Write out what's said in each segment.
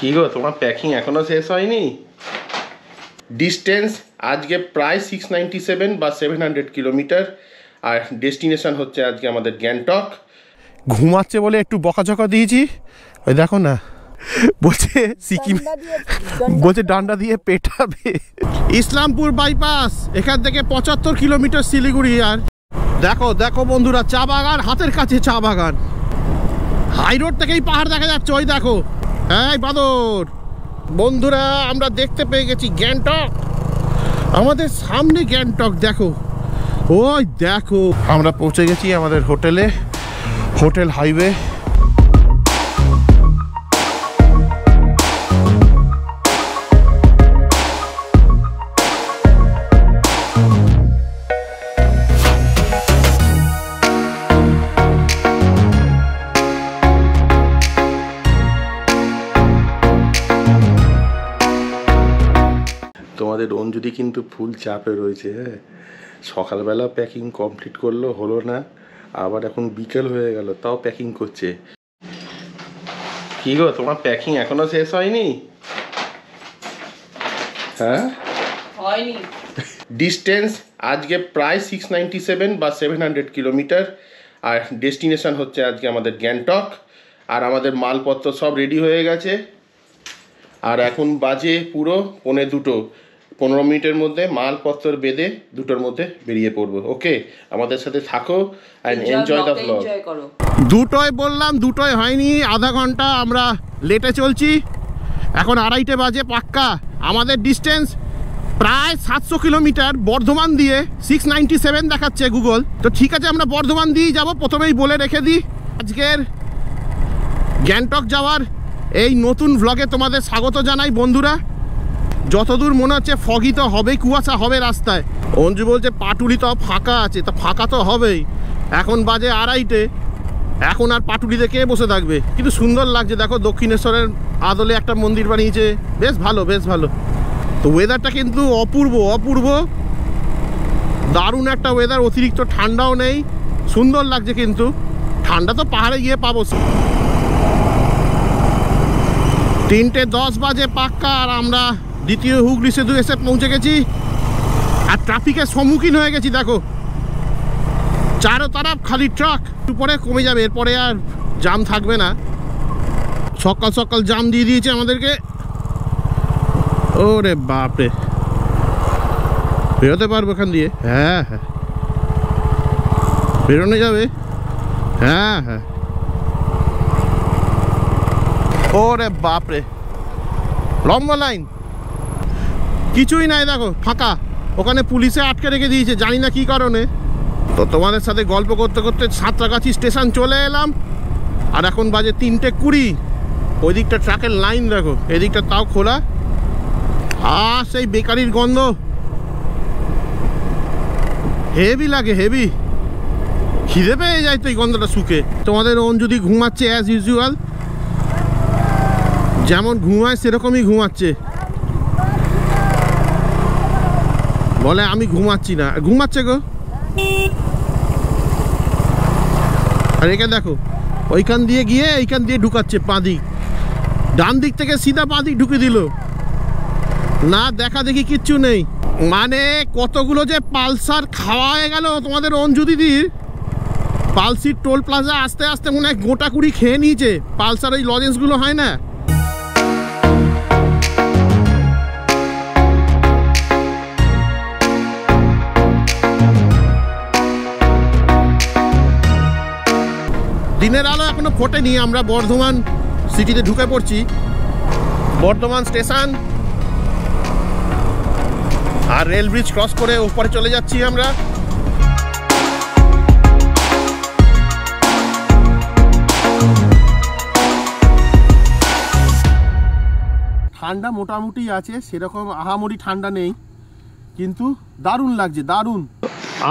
কি গো, তোমার প্যাকিং এখনো শেষ হয়নি? ডিস্টেন্স আজকে প্রায় 697 বা 700 কিলোমিটার, আর ডেস্টিনেশন হচ্ছে আজকে আমাদের গ্যাংটক। ঘুমাচ্ছে বলে একটু বকাঝকা দিয়েছি, ওই দেখো না বলছে সিকিম, বলছে ডান্ডা দিয়ে পেটাবে। ইসলামপুর বাইপাস, এখান থেকে 75 কিলোমিটার শিলিগুড়ি। আর দেখো দেখো বন্ধুরা, চা বাগান, হাতের কাছে চা বাগান। হাই রোড থেকেই পাহাড় দেখা যাচ্ছে, ওই দেখো। হ্যাঁ বাদর বন্ধুরা, আমরা দেখতে পেয়ে গেছি গ্যাংটক, আমাদের সামনে গ্যাংটক। দেখো ওই দেখো, আমরা পৌঁছে গেছি আমাদের হোটেলে, হোটেল হাইওয়ে। তোমাদের অঞ্জলি কিন্তু ফুল চাপে রয়েছে। হ্যাঁ, সকালবেলা প্যাকিং কমপ্লিট করলো, হলো না, আবার এখন বিকেল হয়ে গেল, তাও প্যাকিং করছে। কি গো, তোমার প্যাকিং এখনো শেষ হয়নি? হ্যাঁ হয়নি। ডিস্টেন্স আজকে প্রায় 697 বা 700 কিলোমিটার, আর ডেস্টিনেশন হচ্ছে আজকে আমাদের গ্যাংটক। আর আমাদের মালপত্র সব রেডি হয়ে গেছে, আর এখন বাজে পুরো 1:45। 15 মিনিটের মধ্যে মালপত্র বেঁধে 2টোর মধ্যে বেরিয়ে পড়বো। ওকে, আমাদের সাথে থাকো অ্যান্ড এনজয় দ্য ব্লগ। 2টোয় বললাম, 2টোয় হয়নি, আধা ঘন্টা আমরা লেটে চলছি। এখন 2:30 বাজে পাক্কা। আমাদের ডিস্টেন্স প্রায় 700 কিলোমিটার, বর্ধমান দিয়ে 697 দেখাচ্ছে গুগল। তো ঠিক আছে, আমরা বর্ধমান দিয়েই যাবো। প্রথমেই বলে রেখে দিই, আজকের গ্যাংটক যাওয়ার এই নতুন ভ্লগে তোমাদের স্বাগত জানাই বন্ধুরা। যতদূর মনে হচ্ছে ফগি তো হবেই, কুয়াশা হবে রাস্তায়। অঞ্জু বলছে পাটুলি তো ফাঁকা আছে, তা ফাঁকা তো হবেই। এখন বাজে 2:30, এখন আর পাটুলি দেখে বসে থাকবে। কিন্তু সুন্দর লাগছে, দেখো দক্ষিণেশ্বরের আদলে একটা মন্দির বানিয়েছে, বেশ ভালো বেশ ভালো। তো ওয়েদারটা কিন্তু অপূর্ব অপূর্ব, দারুণ একটা ওয়েদার। অতিরিক্ত ঠান্ডাও নেই, সুন্দর লাগছে। কিন্তু ঠান্ডা তো পাহাড়ে গিয়ে পাবো। 3:10 বাজে পাক্কা, আর আমরা দ্বিতীয় হুগলি সেতু এসে পৌঁছে গেছি। আর ট্রাফিকের সম্মুখীন হয়ে গেছি, দেখো চারো তরফ খালি ট্রাক। পরে কমে যাবে, এরপরে আর জাম থাকবে না। সকাল সকাল জাম দিয়ে দিয়েছে আমাদেরকে। ওরে বাপরে, বেরোতে পারবো এখান দিয়ে? হ্যাঁ হ্যাঁ, বেরোনো যাবে। হ্যাঁ হ্যাঁ, ওরে বাপরে, লম্বা লাইন, কিছুই নাই। দেখো ফাঁকা, ওখানে পুলিশে আটকে রেখে দিয়েছে, জানি না কি কারণে। তো তোমাদের সাথে গল্প করতে করতে সাঁতরাগাছি স্টেশন চলে এলাম। আর এখন বাজে 3:20। ওই দিকটা ট্রাকের লাইন দেখো, এদিকটা তাও খোলা। আর সেই বেকারির গন্ধ হেভি লাগে, হেভি। খিদে পেয়ে যায় তো এই গন্ধটা শুকে। তোমাদের অঞ্জলি ঘুমাচ্ছে অ্যাজ ইউজুয়াল, যেমন ঘুমায় সেরকমই ঘুমাচ্ছে। বলে আমি ঘুমাচ্ছি না, ঘুমাচ্ছে গো। আর একে দেখো, ওইখান দিয়ে গিয়ে এইখান দিয়ে ঢুকাচ্ছে পাঁদিক, ডান দিক থেকে সিধা পাঁদিক ঢুকে দিল। না দেখা দেখি কিচ্ছু নেই। মানে কতগুলো যে পালসার খাওয়া হয়ে গেল তোমাদের অঞ্জু দিদির। পালসির টোল প্লাজা আস্তে আস্তে মনে হয় গোটা কুড়ি খেয়ে নিয়েছে। পালসার ওই লজেন্সগুলো হয় না, দিনের আলো এখনো ফোটেনি। আমরা বর্ধমান সিটিতে ঢুকে পড়ছি, বর্ধমান স্টেশন। আর রেল ব্রিজ ক্রস করে উপরে চলে যাচ্ছি আমরা। ঠান্ডা মোটামুটি আছে, সেরকম আহামরি ঠান্ডা নেই, কিন্তু দারুণ লাগছে, দারুণ।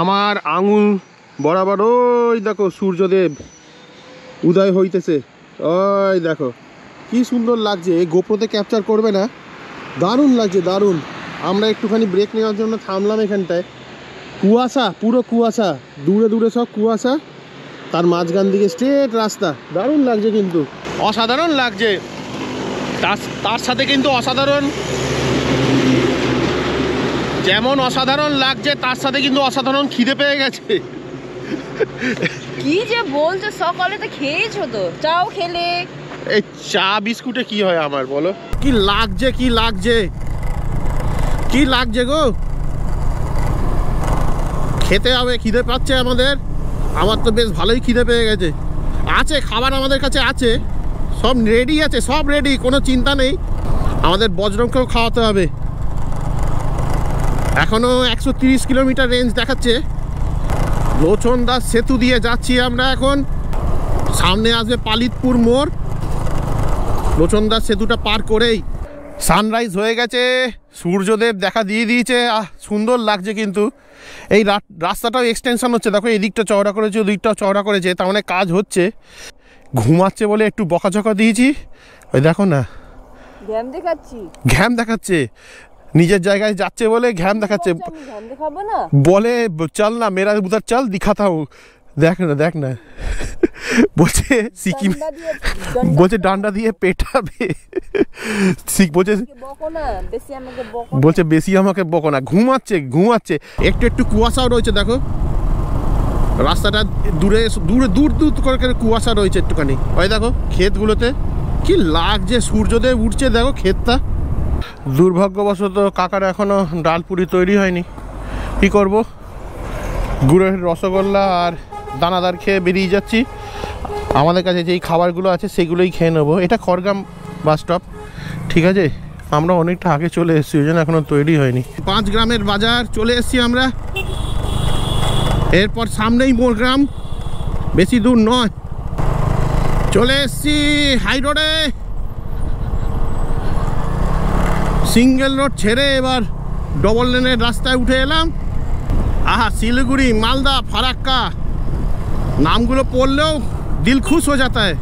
আমার আঙুল বরাবর ওই দেখো সূর্যদেব উদয় হইতেছে, ওই দেখো কি সুন্দর লাগছে। এই গোপ্রোতে ক্যাপচার করবে না, দারুণ লাগছে দারুণ। আমরা একটুখানি ব্রেক নেওয়ার জন্য থামলাম এখানটায়। কুয়াশা, পুরো কুয়াশা, দূরে দূরে সব কুয়াশা, তার মাঝখান দিকে স্ট্রেট রাস্তা, দারুণ লাগছে, কিন্তু অসাধারণ লাগছে। তার সাথে কিন্তু অসাধারণ, যেমন অসাধারণ লাগছে তার সাথে কিন্তু অসাধারণ খিদে পেয়ে গেছে। কি যে বলছো, সকালে তো খেয়েছো তো, চাও খেলে। এই চা বিস্কুটে কি হয় আমার বলো? কি লাগছে কি লাগছে কি লাগছে গো, খেতে হবে, খিদে পাচ্ছে আমাদের। আমার তো বেশ ভালোই খিদে পেয়ে গেছে। আছে খাবার আমাদের কাছে আছে, সব রেডি আছে, সব রেডি, কোনো চিন্তা নেই। আমাদের বজরংকেও খাওয়াতে হবে। এখনো 130 কিলোমিটার রেঞ্জ দেখাচ্ছে। লোচনদাস সেতু দিয়ে যাচ্ছি আমরা এখন। সামনে আসবে পালিতপুর মোড়। লোচনদাস সেতুটা পার করেই সানরাইজ হয়ে গেছে, সূর্যদেব দেখা দিয়ে দিয়েছে। সুন্দর লাগছে কিন্তু। এই রাস্তাটাও এক্সটেনশন হচ্ছে, দেখো এদিকটা চওড়া করেছে, ওদিকটাও চওড়া করেছে, তার মানে কাজ হচ্ছে। ঘুমাচ্ছে বলে একটু বকাঝকা দিয়েছি, ওই দেখো না ঘ্যাম দেখাচ্ছে, নিজের জায়গায় যাচ্ছে বলে ঘ্যাম দেখাচ্ছে। বলে চল না মেরা উধার চল দিখাতা হूं, দেখ না বলছে সিকিম, বলছে ডান্ডা দিয়ে পেটাবে, বলছে বেশি আমাকে বকো না। ঘুমাচ্ছে। একটু কুয়াশাও রয়েছে, দেখো রাস্তাটা দূরে দূর করে কুয়াশা রয়েছে একটুখানি। ওই দেখো ক্ষেতগুলোতে কি লাগছে, সূর্যদেব উঠছে, দেখো ক্ষেতটা। দুর্ভাগ্যবশত কাকার এখনো ডালপুরি তৈরি হয়নি, কি করব, গুড়ের রসগোল্লা আর দানাদার খেয়ে বেরিয়ে যাচ্ছি। আমাদের কাছে যেই খাবারগুলো আছে সেগুলোই খেয়ে নেবো। এটা খড়গ্রাম বাস স্টপ, ঠিক আছে। আমরা অনেকটা আগে চলে এসেছি, ওই জন্য এখনো তৈরি হয়নি। 5 গ্রামের বাজার চলে এসেছি আমরা। এরপর সামনেই মোরগ্রাম, বেশি দূর নয়। চলে এসেছি হাই রোডে। সিঙ্গেল রোড ছেড়ে এবার ডবল লেনের রাস্তায় উঠে এলাম। শিলিগুড়ি, মালদা, ফারাক্কা নামগুলো পড়লেও দিল খুশ হয়ে যাতা है।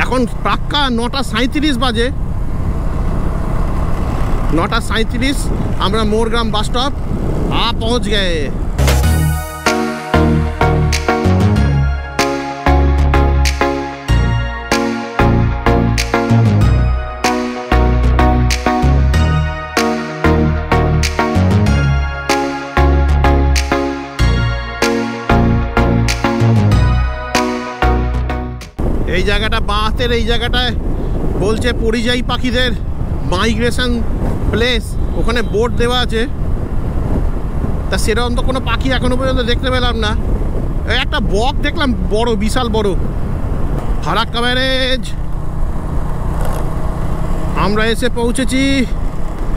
এখন পাক্কা 9:37 বাজে। 9:37 আমরা মোরগ্রাম বাস স্টপ পৌঁছ গए। এই জায়গাটা বাঁহাতের, এই জায়গাটায় বলছে পরিযায়ী পাখিদের মাইগ্রেশন প্লেস, ওখানে বোর্ড দেওয়া আছে। তা সেরকম তো কোনো পাখি এখনো পর্যন্ত দেখতে পেলাম না। একটা বক দেখলাম, বড়, বিশাল বড়। ফারাক্কা ব্যারেজ আমরা এসে পৌঁছেছি।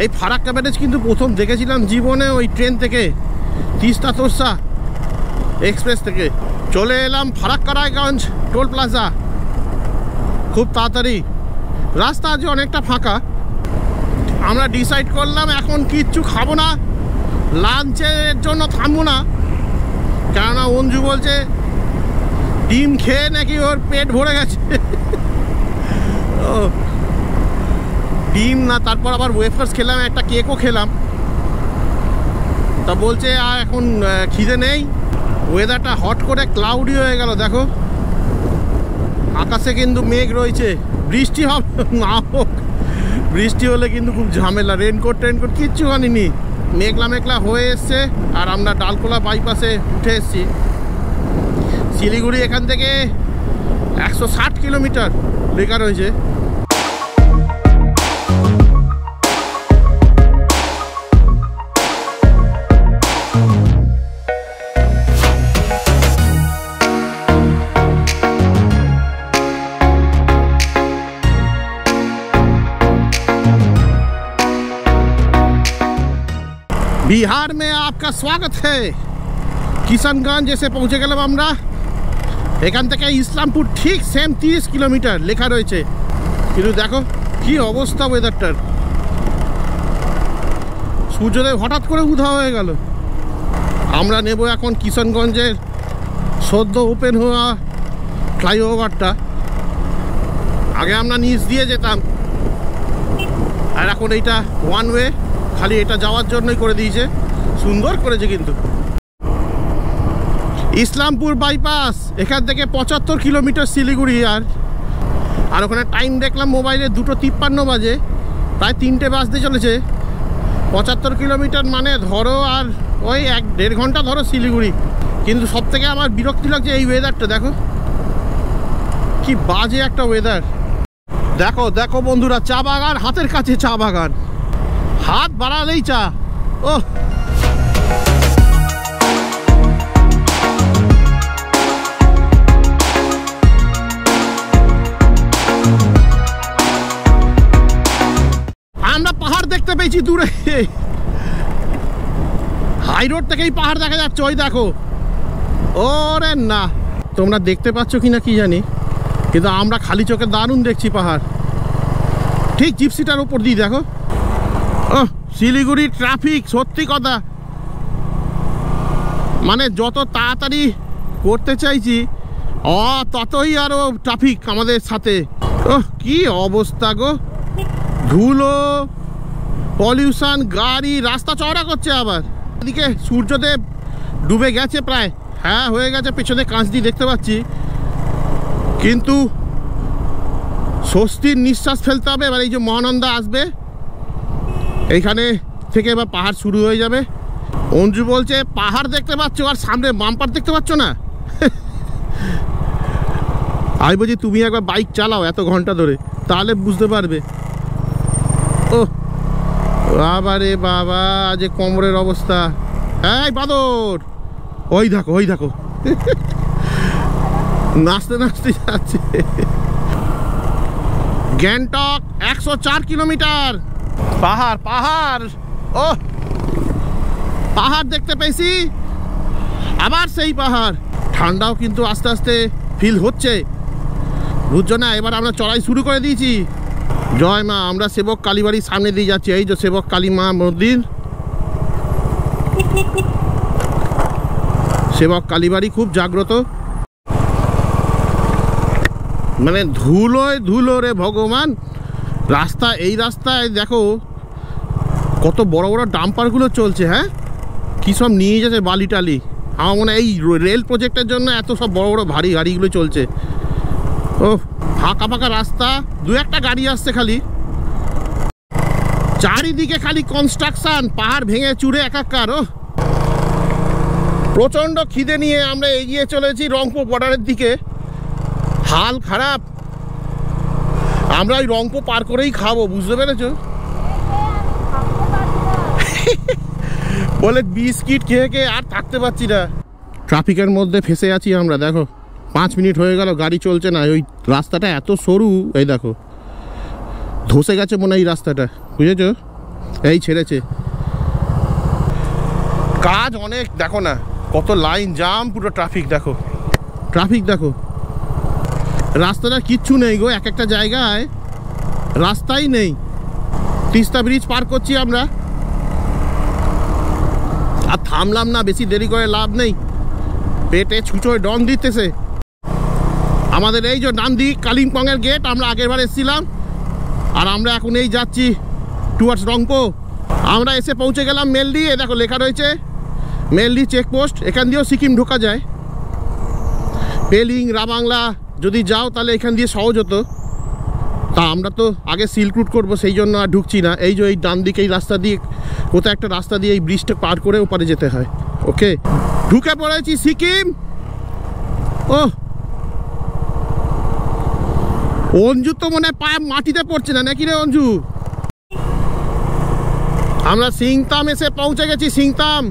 এই ফারাক্কা ব্যারেজ কিন্তু প্রথম দেখেছিলাম জীবনে ওই ট্রেন থেকে, তিস্তা তোরসা এক্সপ্রেস থেকে। চলে এলাম ফারাক্কা রায়গঞ্জ টোল প্লাজা। খুব তাড়াতাড়ি, রাস্তা আজ অনেকটা ফাঁকা। আমরা ডিসাইড করলাম এখন কিচ্ছু খাবো না, লাঞ্চের জন্য থামবো না। কেননা অঞ্জু বলছে ডিম খেয়ে নাকি ওর পেট ভরে গেছে। ডিম না, তারপর আবার ওয়েফার্স খেলাম, একটা কেকও খেলাম। তা বলছে আর এখন খিদে নেই। ওয়েদারটা হট করে ক্লাউডি হয়ে গেল, দেখো আকাশে কিন্তু মেঘ রয়েছে। বৃষ্টি হবে না হোক, বৃষ্টি হলে কিন্তু খুব ঝামেলা। রেনকোট কিচ্ছু আনিনি, মেঘলা হয়ে এসছে। আর আমরা ডালকোলা বাইপাসে উঠে এসছি। শিলিগুড়ি এখান থেকে 160 কিলোমিটার লেখা রয়েছে। बिहार में आपका स्वागत है। किशनगंज এসে পৌঁছে গেলাম আমরা। এখান থেকে ইসলামপুর ঠিক সেম 30 কিলোমিটার লেখা রয়েছে। কিন্তু দেখো কি অবস্থা ওয়েদারটার। সূর্যোদয় হঠাৎ করে উধাও হয়ে গেল। আমরা নেব এখন কিশনগঞ্জের সদ্য ওপেন হওয়া ফ্লাইওভারটা। আগে আমরা নিচ দিয়ে যেতাম, আর এখন এইটা ওয়ান ওয়ে, খালি এটা যাওয়ার জন্যই করে দিয়েছে। সুন্দর করেছে কিন্তু। ইসলামপুর বাইপাস, এখান থেকে 75 কিলোমিটার শিলিগুড়ি। আর আর ওখানে টাইম দেখলাম মোবাইলে 2:53 বাজে, প্রায় 3টে বাজতে চলেছে। 75 কিলোমিটার মানে ধরো আর ওই 1-1.5 ঘন্টা ধরো শিলিগুড়ি। কিন্তু সব থেকে আমার বিরক্তি লাগছে এই ওয়েদারটা, দেখো কি বাজে একটা ওয়েদার। দেখো দেখো বন্ধুরা, চা বাগান, হাতের কাছে চা বাগান, হাত বাড়ালেই চা। ও আমরা পাহাড় দেখতে পেয়েছি দূরে, হাই রোড থেকেই পাহাড় দেখা যাচ্ছে। ওই দেখো, ওরে না, তোমরা দেখতে পাচ্ছ কিনা কি জানি, কিন্তু আমরা খালি চোখে দারুণ দেখছি পাহাড়। ঠিক জিপসিটার উপর দিয়ে দেখো। ও শিলিগুড়ির ট্রাফিক, সত্যি কথা, মানে যত তাড়াতাড়ি করতে চাইছি ততই আরো ট্রাফিক আমাদের সাথে। ও কি অবস্থা গো, ধুলো, পলিউশন, গাড়ি, রাস্তা চওড়া করছে আবার। এদিকে সূর্যদেব ডুবে গেছে প্রায়, হ্যাঁ হয়ে গেছে, পেছনে কাঁচ দিয়ে দেখতে পাচ্ছি। কিন্তু স্বস্তির নিঃশ্বাস ফেলতে হবে। এবার এই যে মহানন্দা আসবে, এইখানে থেকে এবার পাহাড় শুরু হয়ে যাবে। অঞ্জু বলছে পাহাড় দেখতে পাচ্ছ আর সামনে বাম্পার দেখতে পাচ্ছ না। আমি বলছি তুমি একবার বাইক চালাও এত ঘন্টা ধরে, তাহলে বুঝতে পারবে। ও বাবা রে বাবা, যে কোমরের অবস্থা। এই বাদর, ওই দেখো ওই দেখো, নাচতে নাচতে যাচ্ছে। গ্যাংটক 104 কিলোমিটার, পাহাড় পাহাড়। ও পাহাড় দেখতে পেয়েছি, আবার সেই পাহাড়। ঠান্ডাও কিন্তু আস্তে আস্তে ফিল হচ্ছে, বুঝছো না। এবার আমরা চড়াই শুরু করে দিয়েছি। জয় মা, আমরা সেবক কালীবাড়ির সামনে দিয়ে যাচ্ছি। এই যে সেবক কালী মা মন্দির, সেবক কালীবাড়ি খুব জাগ্রত। মানে ধুলোয় ধুলো রে ভগবান। রাস্তা, এই রাস্তায় দেখো কত বড় বড় ডাম্পারগুলো চলছে। হ্যাঁ, কী সব নিয়ে যাচ্ছে বালি টালি। আমার মনে হয় এই রেল প্রজেক্টের জন্য এত সব বড় বড় ভারী গাড়িগুলো চলছে। ও ফাঁকা ফাঁকা রাস্তা, 2-1টা গাড়ি আসছে খালি। চারিদিকে খালি কনস্ট্রাকশন, পাহাড় ভেঙে চুরে একাকার। ও প্রচণ্ড খিদে নিয়ে আমরা এগিয়ে চলেছি রংপুর বর্ডারের দিকে। হাল খারাপ, আমরা ওই রংপুর পার করেই খাবো, বুঝতে পেরেছ? বলে বিস্কিট খেয়ে খেয়ে আর থাকতে পারছি না। ট্রাফিকের মধ্যে ফেসে আছি আমরা। দেখো 5 মিনিট হয়ে গেল, গাড়ি চলছে না। ওই রাস্তাটা এত সরু, এই দেখো ধসে গেছে মনে হয় এই রাস্তাটা, বুঝেছ? এই ছেড়েছে, কাজ অনেক। দেখো না কত লাইন জাম, পুরো ট্রাফিক। দেখো ট্রাফিক দেখো, রাস্তাটা কিচ্ছু নেই গো, এক একটা জায়গায় রাস্তাই নেই। তিস্তা ব্রিজ পার করছি আমরা, আর থামলাম না, বেশি দেরি করে লাভ নেই। পেটে ছুঁচোয় ডন দিতেছে। আমাদের এই যে ডান দিক কালিম্পংয়ের গেট, আমরা আগেরবার এসেছিলাম। আর আমরা এখন এই যাচ্ছি টুয়ার্ডস রংপো। আমরা এসে পৌঁছে গেলাম মেলডি। এ দেখো লেখা রয়েছে মেলডি চেকপোস্ট। এখান দিয়েও সিকিম ঢোকা যায়। পেলিং, রাবাংলা যদি যাও তাহলে এখান দিয়ে সহজ হতো। তা আমরা তো আগে সিল্ক রুট করবো, সেই জন্য আর ঢুকছি না। এই যে এই ডান দিকে এই রাস্তা দিয়ে, কোথাও একটা রাস্তা দিয়ে এই ব্রিজটা পার করে ওপারে যেতে হয়। ওকে, ঢুকে পড়েছি সিকিম। ও অঞ্জু তো মনে হয় পায়ে মাটিতে পড়ছে না, নাকি রে অঞ্জু? আমরা সিংতাম এসে পৌঁছে গেছি। সিংতাম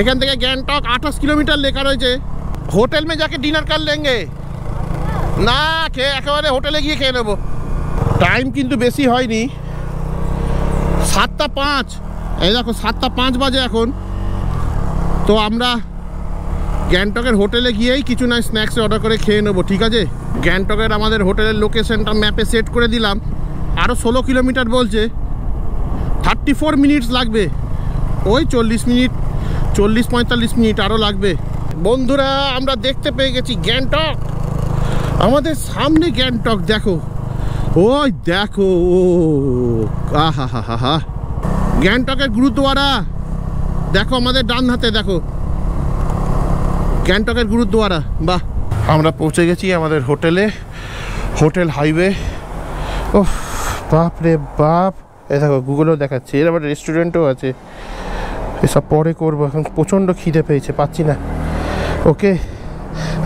এখান থেকে গ্যাংটক 28 কিলোমিটার লেখা রয়েছে। হোটেল মে যাকে ডিনার কর লেঙ্গে না, খেয়ে একেবারে হোটেলে গিয়ে খেয়ে নেবো। টাইম কিন্তু বেশি হয়নি, 7:05। এই দেখো 7:05 বাজে এখন। তো আমরা গ্যাংটকের হোটেলে গিয়েই কিছু না স্ন্যাক্স অর্ডার করে খেয়ে নেবো, ঠিক আছে? গ্যাংটকের আমাদের হোটেলের লোকেশনটা ম্যাপে সেট করে দিলাম। আরও 16 কিলোমিটার বলছে, 34 মিনিটস লাগবে। ওই 40 মিনিট, 40-45 মিনিট আরও লাগবে। বন্ধুরা আমরা দেখতে পেয়ে গেছি গ্যাংটক। আমাদের সামনে গ্যাংটক, দেখো ওই দেখো। ও আহা হা হা হা, গ্যাংটকের গুরুদ্বারা দেখো আমাদের ডান হাতে। দেখো গ্যাংটকের গুরুদ্বারা, বাহ। আমরা পৌঁছে গেছি আমাদের হোটেলে। Hotel highway. ও বাপ রে বাপ, এ দেখো গুগলেও দেখাচ্ছে, এর আবার রেস্টুরেন্টও আছে। এসব পরে করবো, এখন প্রচণ্ড খিদে পেয়েছে, পাচ্ছি না। ওকে,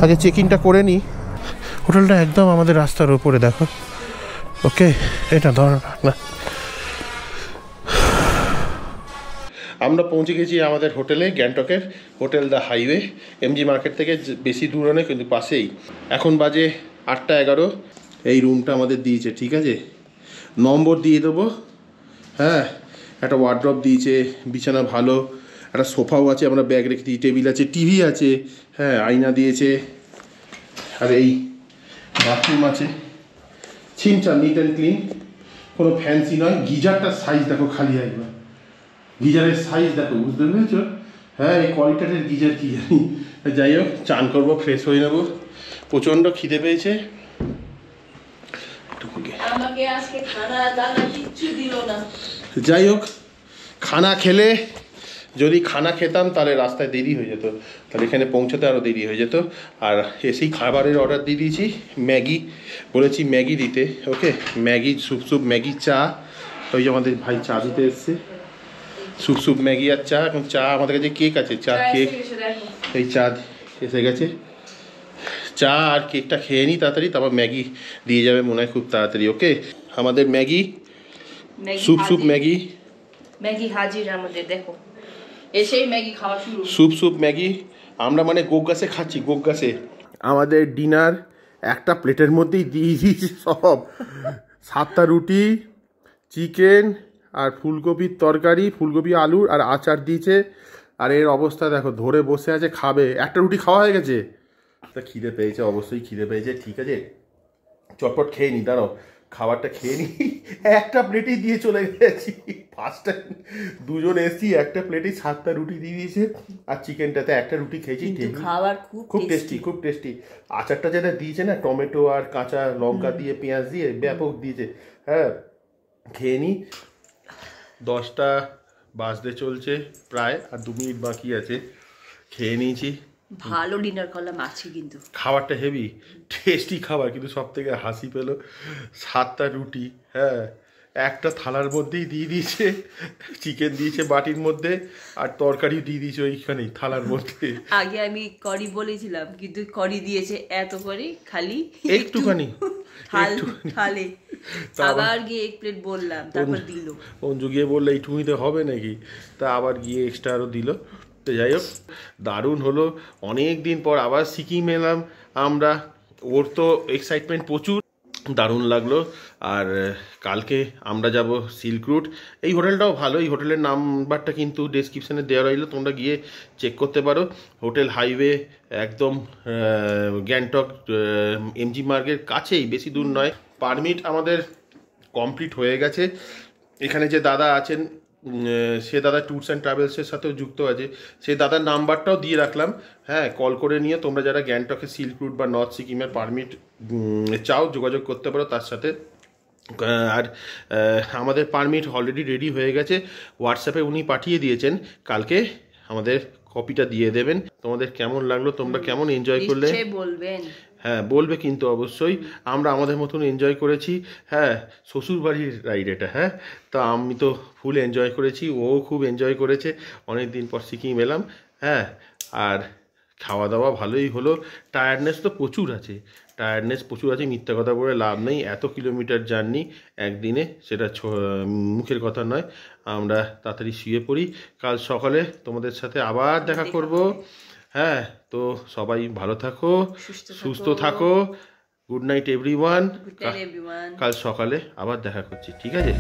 আগে চেক ইনটা করে নিই। হোটেলটা একদম আমাদের রাস্তার উপরে, দেখো। ওকে, এটা ধর না। আমরা পৌঁছে গেছি আমাদের হোটেলে, গ্যাংটকের hotel the highway. MG market থেকে বেশি দূরে নয়, কিন্তু পাশেই। এখন বাজে 8:11। এই রুমটা আমাদের দিয়েছে, ঠিক আছে, নম্বর দিয়ে দেবো। হ্যাঁ, একটা ওয়ার্ড্রপ দিয়েছে, বিছানা ভালো, একটা সোফাও আছে, আমরা ব্যাগ রেখে দিই, টেবিল আছে, টিভি আছে, হ্যাঁ, আয়না দিয়েছে, আর এই বাথরুম আছে, ছিমছাম, নিট অ্যান্ড ক্লিন, কোনো ফ্যান্সি নয়। গিজারটার সাইজ দেখো খালি একবার, গিজারের সাইজ দেখো, বুঝতে পেরেছো? হ্যাঁ, এই কোয়ালিটির গিজার কি জানি। যাই হোক, চান করবো, ফ্রেশ হয়ে নেবো, প্রচণ্ড খিদে পেয়েছে। আমাকে আজকে খানা দানা কিচ্ছু দিল না। যাই হোক, খানা খেলে, যদি খানা খেতাম তাহলে রাস্তায় দেরি হয়ে যেত, তাহলে এখানে পৌঁছাতে আরও দেরি হয়ে যেত। আর এসেই খাবারের অর্ডার দিয়ে দিয়েছি, ম্যাগি বলেছি ম্যাগি দিতে। ওকে, ম্যাগি, স্যুপ, ম্যাগি, চা। ওই যে আমাদের ভাই চা দিতে এসছে, স্যুপ, ম্যাগি আর চা। এখন চা, আমাদের কাছে কেক আছে, চা কেক, এই চা এসে গেছে। চা আর কেকটা খেয়ে নিই তাড়াতাড়ি, তারপর ম্যাগি দিয়ে যাবে মনে হয় খুব তাড়াতাড়ি। ওকে, আমাদের ম্যাগি, স্যুপ, ম্যাগি হাজির আমাদের, দেখো এসেই ম্যাগি খাওয়া শুরু। Soup, Maggi. আমরা মানে গোগ্গাসে খাচ্ছি, গোগ্গাসে। আমাদের ডিনার একটা প্লেটের মধ্যেই দিয়ে দিয়েছি সব। 7টা রুটি, চিকেন আর ফুলকপির তরকারি, ফুলকপি আলুর, আর আচার দিয়েছে। আর এর অবস্থা দেখো, ধরে বসে আছে, খাবে। একটা রুটি খাওয়া হয়ে গেছে। তা খিদে পেয়েছে, অবশ্যই খিদে পেয়েছে, ঠিক আছে, চটপট খেয়ে নি, দাঁড়াও খাবারটা খেয়ে নি। একটা প্লেটেই দিয়ে চলে গেছি, ফার্স্ট টাইম দুজন এসছি, একটা প্লেটেই 7টা রুটি দিয়ে দিয়েছে, আর চিকেনটাতে একটা রুটি খেয়েছি। খাবার খুব টেস্টি। আচারটা যেটা দিয়েছে না, টমেটো আর কাঁচা লঙ্কা দিয়ে, পেঁয়াজ দিয়ে, ব্যাপক দিয়েছে। হ্যাঁ, খেয়ে নি। 10টা বাজতে চলছে প্রায়, আর 2 মিনিট বাকি আছে। খেয়ে নিয়েছি, ভালো ডিনার করলাম আজকে, কিন্তু খাবারটা হেভি টেস্টি খাবার। কিন্তু সব থেকে হাসি পেলো, 7টা রুটি, হ্যাঁ, একটা থালার মধ্যেই দিয়ে দিয়েছে। চিকেন দিয়েছে বাটির মধ্যে, আর তরকারিও দিয়ে দিয়েছে ওইখানেই থালার মধ্যে। আগে আমি করি বলেছিলাম, কিন্তু করি দিয়েছে এত করে, খালি একটুখানি থালে। আবার গিয়ে 1 প্লেট বললাম, তারপর দিল। অঞ্জু গিয়ে বললো এইটুকুনিতে হবে নাকি, তা আবার গিয়ে এক্সট্রা আরও দিল। তো যাই হোক, দারুণ হলো। অনেক দিন পর আবার সিকিম এলাম আমরা, ওর তো এক্সাইটমেন্ট প্রচুর, দারুণ লাগলো। আর কালকে আমরা যাব সিল্ক রুট। এই হোটেলটাও ভালো, এই হোটেলের নাম্বারটা কিন্তু ডেসক্রিপশানে দেওয়া রইলো, তোমরা গিয়ে চেক করতে পারো। হোটেল হাইওয়ে, একদম গ্যাংটক এমজি মার্গের কাছেই, বেশি দূর নয়। পারমিট আমাদের কমপ্লিট হয়ে গেছে। এখানে যে দাদা আছেন, সে দাদা ট্যুরস অ্যান্ড ট্রাভেলসের সাথেও যুক্ত আছে, সেই দাদার নাম্বারটাও দিয়ে রাখলাম। হ্যাঁ, কল করে নিয়ে তোমরা যারা গ্যাংটকে সিল্ক রুট বা নর্থ সিকিমের পারমিট চাও, যোগাযোগ করতে পারো তার সাথে। আর আমাদের পারমিট অলরেডি রেডি হয়ে গেছে, হোয়াটসঅ্যাপে উনি পাঠিয়ে দিয়েছেন। কালকে আমাদের কপিটা দিয়ে দেবেন। তোমাদের কেমন লাগলো, তোমরা কেমন এনজয় করলে বলবেন। হ্যাঁ, বলবে কিন্তু অবশ্যই। আমরা আমাদের মতন এনজয় করেছি। হ্যাঁ, শ্বশুরবাড়ির রাইড এটা। হ্যাঁ, তা আমি তো ফুল এনজয় করেছি, ও খুব এনজয় করেছে। অনেক দিন পর সিকিম এলাম। হ্যাঁ, আর খাওয়া দাওয়া ভালোই হলো। টায়ার্ডনেস তো প্রচুর আছে, মিথ্যা কথা বলে লাভ নেই। এত কিলোমিটার জার্নি একদিনে, সেটা মুখের কথা নয়। আমরা তাড়াতাড়ি শুয়ে পড়ি, কাল সকালে তোমাদের সাথে আবার দেখা করব। হ্যাঁ, তো সবাই ভালো থাকো, সুস্থ থাকো। Good night everyone. কাল সকালে আবার দেখা করছি, ঠিক আছে?